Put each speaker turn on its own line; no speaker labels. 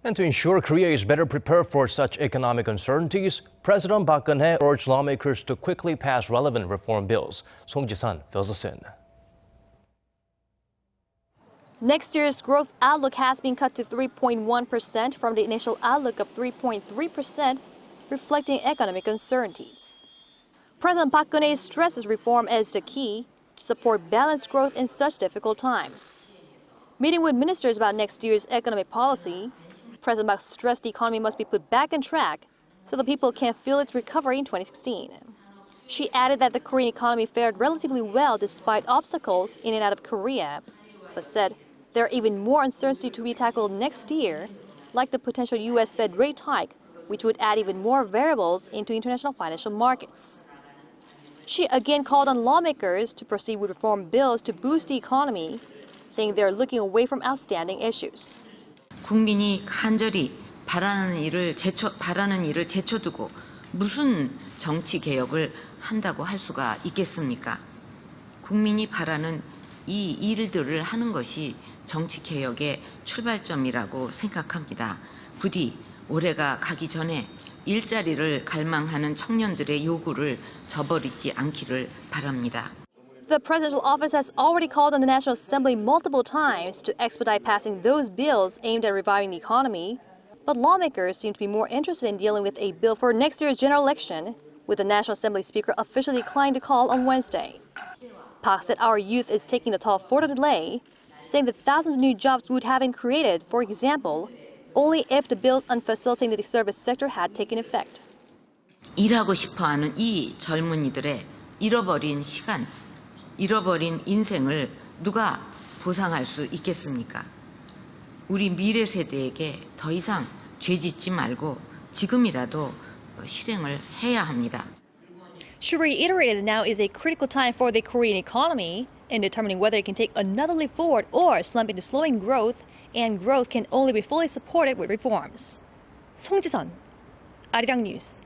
And to ensure Korea is better prepared for such economic uncertainties, President Park Geun-hye urged lawmakers to quickly pass relevant reform bills. Song Ji-san fills us in.
Next year's growth outlook has been cut to 3.1% from the initial outlook of 3.3%, reflecting economic uncertainties. President Park Geun-hye stresses reform as the key to support balanced growth in such difficult times. Meeting with ministers about next year's economic policy, President Park stressed the economy must be put back on track so the people can feel its recovery in 2016. She added that the Korean economy fared relatively well despite obstacles in and out of Korea, but said there are even more uncertainty to be tackled next year, like the potential U.S. Fed rate hike, which would add even more variables into international financial markets. She again called on lawmakers to proceed with reform bills to boost the economy, saying they're looking away from outstanding issues.
국민이 간절히 바라는 일을 제쳐두고 무슨 정치 개혁을 한다고 할 수가 있겠습니까? 국민이 바라는 이 일들을 하는 것이 정치 개혁의 출발점이라고 생각합니다. 부디 올해가 가기 전에 일자리를 갈망하는 청년들의 요구를 저버리지 않기를 바랍니다.
The presidential office has already called on the National Assembly multiple times to expedite passing those bills aimed at reviving the economy, but lawmakers seem to be more interested in dealing with a bill for next year's general election, with the National Assembly Speaker officially declined to call on Wednesday. Park said our youth is taking the toll for the delay, saying that thousands of new jobs would have been created, for example, only if the bills on facilitating the service sector had taken effect.
일하고 싶어하는 이 젊은이들의 잃어버린 시간, 잃어버린 인생을 누가 보상할 수 있겠습니까? 우리 미래 세대에게 더 이상 죄짓지 말고 지금이라도 실행을 해야 합니다.
She reiterated now is a critical time for the Korean economy in determining whether it can take another leap forward or slump into slowing growth, and growth can only be fully supported with reforms. Song Ji-sun, Arirang News.